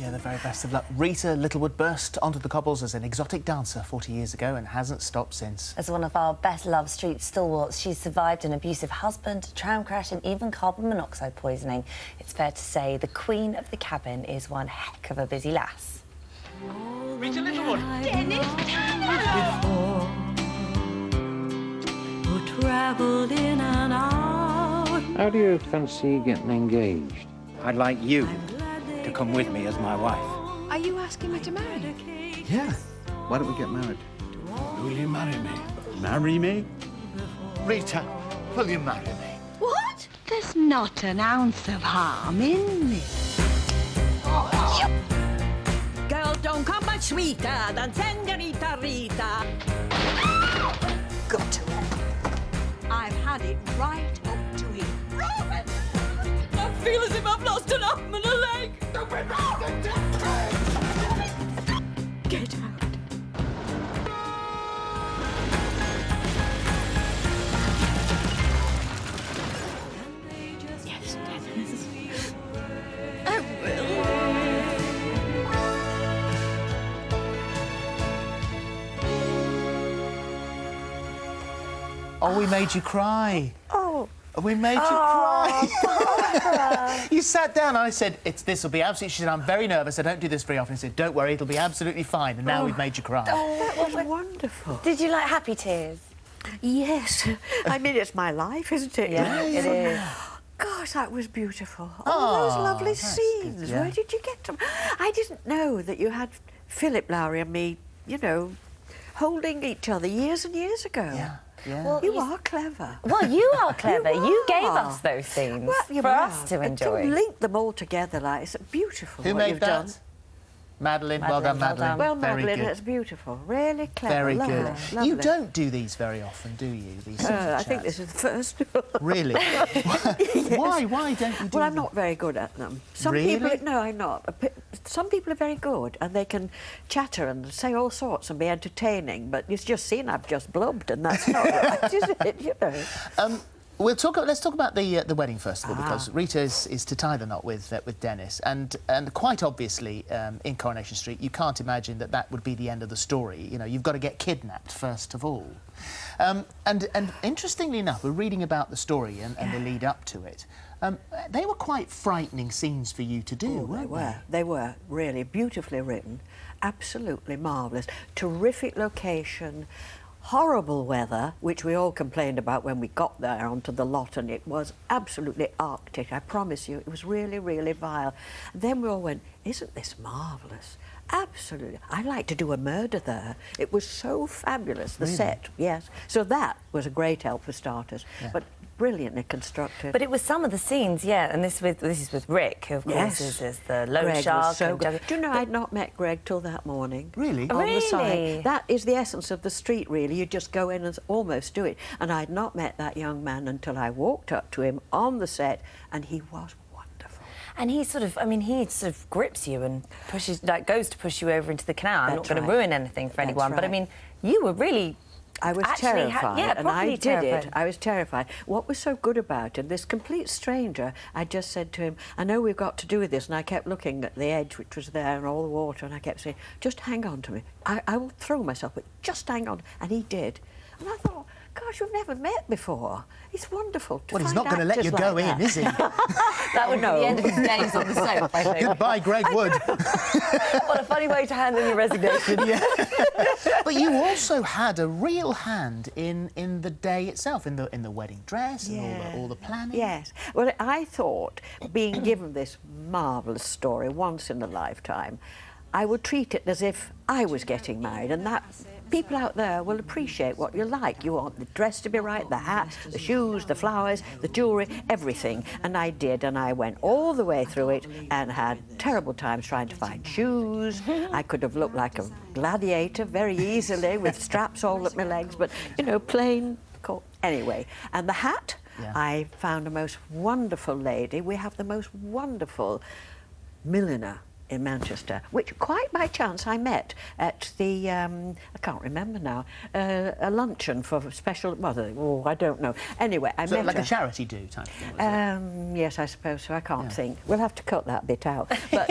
Yeah, the very best of luck. Rita Littlewood burst onto the cobbles as an exotic dancer 40 years ago and hasn't stopped since. As one of our best-loved street stalwarts, she's survived an abusive husband, a tram crash and even carbon monoxide poisoning. It's fair to say the queen of the cabin is one heck of a busy lass. Rita Littlewood! Dennis Tanner! Travelled in and out. How do you fancy getting engaged? I'd like you to come with me as my wife. Are you asking me to marry? Yeah. Why don't we get married? Will you marry me? Marry me? Rita, will you marry me? What? There's not an ounce of harm in this. Girls don't come much sweeter than Senorita Rita. Got to it. I've had it right up to here. I feel as if I've lost an arm and a leg. Get out. Yes, Dennis. I will. Oh, we made you cry. Oh. We made you cry. You sat down and I said, this will be absolutely... She said, I'm very nervous, I don't do this very often. I said, don't worry, it'll be absolutely fine. And now we've made you cry. That was wonderful. Did you like happy tears? Yes. I mean, it's my life, isn't it? Yeah, it is. Gosh, that was beautiful. Oh, All those lovely that's scenes. good, yeah. Where did you get them? I didn't know that you had Philip Lowry and me, you know, holding each other years and years ago. Yeah, yeah. Well, You are clever. Well, you are clever. You gave are. us those scenes you for are. us to And enjoy. to link them all together, like, it's beautiful Who what made you've that? done. Madeline, well done, Madeline, well Madeline. done. Well, Very Madeline, good. it's beautiful. Really clever. Very lovely, good. Lovely. You don't do these very often, do you? These sorts of I think chats? this is the first. Really? Why? Why don't you do Well, I'm them? not very good at them. Some Really? people, no, I'm not. Some people are very good, and they can chatter and say all sorts and be entertaining. But you've just seen I've just blubbed, and that's not right, is it? You know. Let's talk about the wedding first of all, because Rita is to tie the knot with Dennis, and quite obviously in Coronation Street you can't imagine that would be the end of the story. You know, you've got to get kidnapped first of all. And interestingly enough, we're reading about the story and the lead up to it. They were quite frightening scenes for you to do, weren't they? They were really beautifully written, absolutely marvellous, terrific location. Horrible weather, which we all complained about when we got there onto the lot, and it was absolutely Arctic, I promise you. It was really, really vile. And then we all went, isn't this marvellous? Absolutely. I'd like to do a murder there. It was so fabulous, the set, yes. So that was a great help for starters, but brilliantly constructed. But it was some of the scenes, yeah, and this is with Rick, who of course is the loan Greg shark. was so and good. Do you know, I'd not met Greg till that morning. Really? On the side. Really? That is the essence of the street, really. You just go in and almost do it. And I'd not met that young man until I walked up to him on the set, and he was wonderful. And he sort of, I mean, he sort of grips you and pushes, like, goes to push you over into the canal. I'm not going to ruin anything for anyone, but I mean, you were really... I was actually terrified, and I did terrified. it. I was terrified. What was so good about it, this complete stranger, I just said to him, I know we've got to do this, and I kept looking at the edge which was there and all the water, and I kept saying, just hang on to me. I will throw myself, but just hang on. And he did. And I thought, gosh, we've never met before. It's wonderful to Well, he's find not going to let you actors go like in, that. is he? That would be the end of his days on the soap, I think. Goodbye, Greg Wood. What a funny way to hand in your resignation. But you also had a real hand in the day itself, in the wedding dress and all the planning. Yes. Well, I thought, being given this marvellous story once in a lifetime, I would treat it as if I was getting married, and that people out there will appreciate what you like. You want the dress to be right, the hat, the shoes, the flowers, the jewellery, everything. And I did, and I went all the way through it and had terrible times trying to find shoes. I could have looked like a gladiator very easily with straps all up my legs, but, you know, plain. Anyway, and the hat, I found a most wonderful lady. We have the most wonderful milliner in Manchester, which quite by chance I met at the, I can't remember now, a luncheon for special, well, I don't know. Anyway, I met like her. a charity do type of thing, was it? Yes, I suppose so. I can't think. We'll have to cut that bit out. But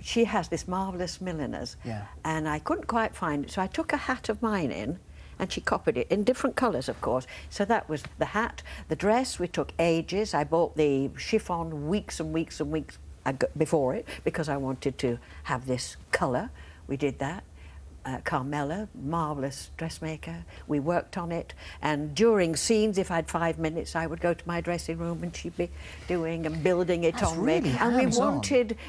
she has this marvellous milliner's, and I couldn't quite find it, so I took a hat of mine in, and she copied it in different colours, of course. So that was the hat. The dress, we took ages. I bought the chiffon weeks and weeks and weeks before it, because I wanted to have this colour. We did that. Carmela, marvellous dressmaker. We worked on it, and during scenes, if I had 5 minutes, I would go to my dressing room and she'd be doing and building it on really me. And hands-on.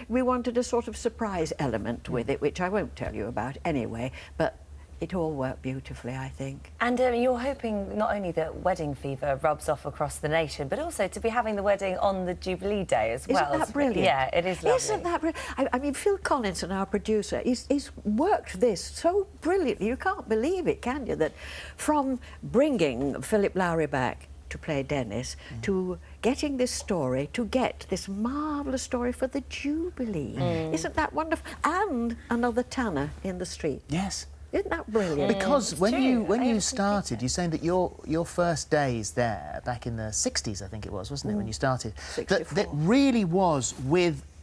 we wanted a sort of surprise element with it, which I won't tell you about anyway, but it all worked beautifully, I think. And you're hoping not only that wedding fever rubs off across the nation, but also to be having the wedding on the Jubilee Day as well. Isn't that brilliant? Yeah, it is lovely. Isn't that brilliant? I mean, Phil Collinson, our producer, he's worked this so brilliantly. You can't believe it, can you? That from bringing Philip Lowry back to play Dennis, to getting this story, to get this marvellous story for the Jubilee. Isn't that wonderful? And another Tanner in the street. Yes. Isn't that brilliant? Because when you started, you're saying that your first days there, back in the 60s, I think it was, wasn't it, when you started? 64. That really was,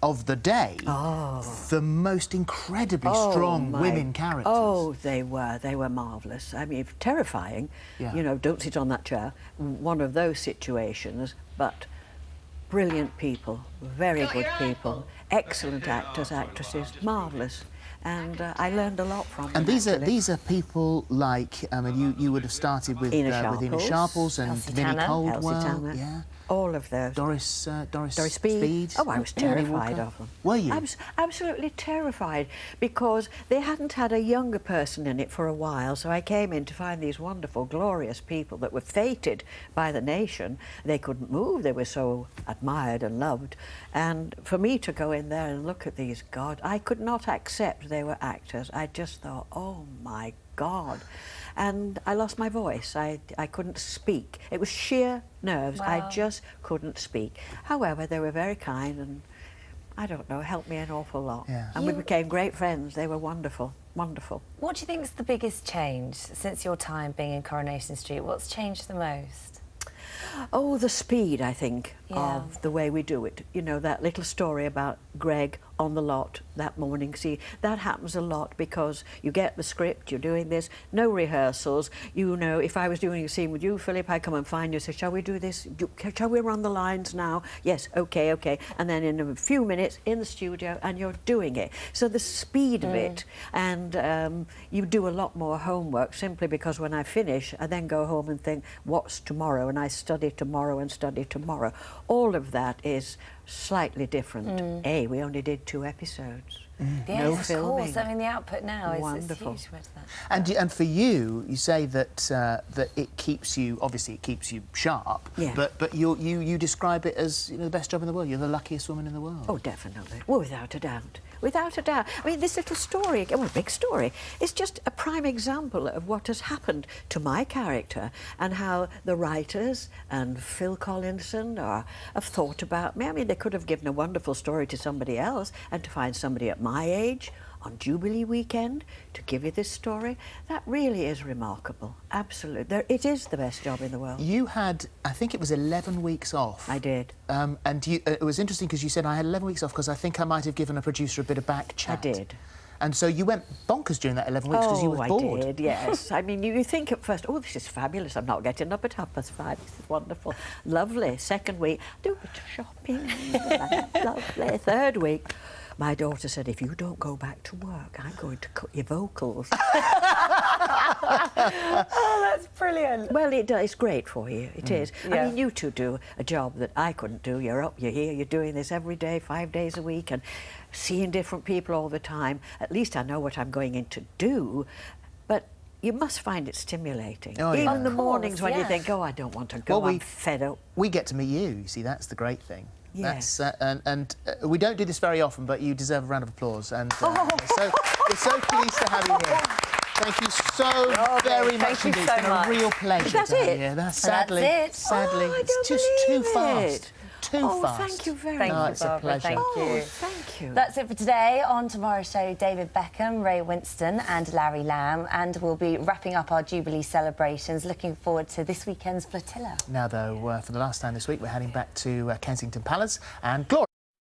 of the day, the most incredibly strong women characters. Oh, they were marvellous. I mean, terrifying. You know, don't sit on that chair. One of those situations, but brilliant people, very good people, excellent actors, actresses, marvellous. And I learned a lot from them. And these are people like, I mean, you would have started with Ina Sharples and Elsie Vinnie Tanner. Coldwell, yeah. All of those. Doris Speed. Oh, I was terrified of them. Were you? Absolutely terrified, because they hadn't had a younger person in it for a while, so I came in to find these wonderful, glorious people that were feted by the nation. They couldn't move, they were so admired and loved. And for me to go in there and look at these, God, I could not accept they were actors. I just thought, oh my God. And I lost my voice. I couldn't speak. It was sheer nerves. Wow. I just couldn't speak. However, they were very kind and, I don't know, helped me an awful lot. Yeah. And we became great friends. They were wonderful, wonderful. What do you think is the biggest change since your time being in Coronation Street? What's changed the most? Oh, the speed, I think, of the way we do it. You know, that little story about Greg on the lot that morning. See, that happens a lot because you get the script, you're doing this, no rehearsals. You know, if I was doing a scene with you, Philip, I'd come and find you, say, shall we do this? Shall we run the lines now? Yes, OK, OK. And then in a few minutes, in the studio, and you're doing it. So the speed of it, and you do a lot more homework, simply because when I finish, I then go home and think, what's tomorrow? And I study tomorrow and study tomorrow. All of that is slightly different. We only did 2 episodes. Yes, of filming. course. I mean, the output now is Wonderful. huge with that. And for you say that that it keeps you, obviously it keeps you sharp. Yeah. But you describe it as, you know, the best job in the world. You're the luckiest woman in the world. Oh, definitely. Well, without a doubt. Without a doubt. I mean, this little story, well, big story, is just a prime example of what has happened to my character and how the writers and Phil Collinson have thought about me. I mean, they could have given a wonderful story to somebody else, and to find somebody at my age on Jubilee weekend to give you this story, that really is remarkable. Absolutely. It is the best job in the world. You had, I think it was 11 weeks off. I did. And it was interesting because you said I had 11 weeks off because I think I might have given a producer a bit of back chat. I did. And so you went bonkers during that 11 weeks because you were bored. I did, yes. I mean, you think at first, oh, this is fabulous. I'm not getting up at 5:30. This is wonderful. Lovely. Second week, do a bit of shopping. Lovely. Third week, my daughter said, if you don't go back to work, I'm going to cut your vocals. Oh, that's brilliant. Well, it's great for you. It is. Yeah. I mean, you two do a job that I couldn't do. You're up, you're here, you're doing this every day, 5 days a week, and seeing different people all the time. At least I know what I'm going in to do. But you must find it stimulating. Oh, yeah. Even the Of mornings course, when you yeah. think, oh, I don't want to go, Well, I'm fed up. We get to meet you see, that's the great thing. Yes. That's, and we don't do this very often, but you deserve a round of applause. And we're so pleased to have you here. Thank you so very much you indeed. so It's been much. a real pleasure. Is that to have it? you here. That's Sadly, it. sadly, Oh, I it's don't just too believe fast. it. Too fast. Thank you very Thank much. you, it's a Barbara. pleasure. Thank you. Oh, thank you. That's it for today. On tomorrow's show, David Beckham, Ray Winston and Larry Lamb. And we'll be wrapping up our Jubilee celebrations. Looking forward to this weekend's flotilla. Now, though, for the last time this week, we're heading back to Kensington Palace and Glory.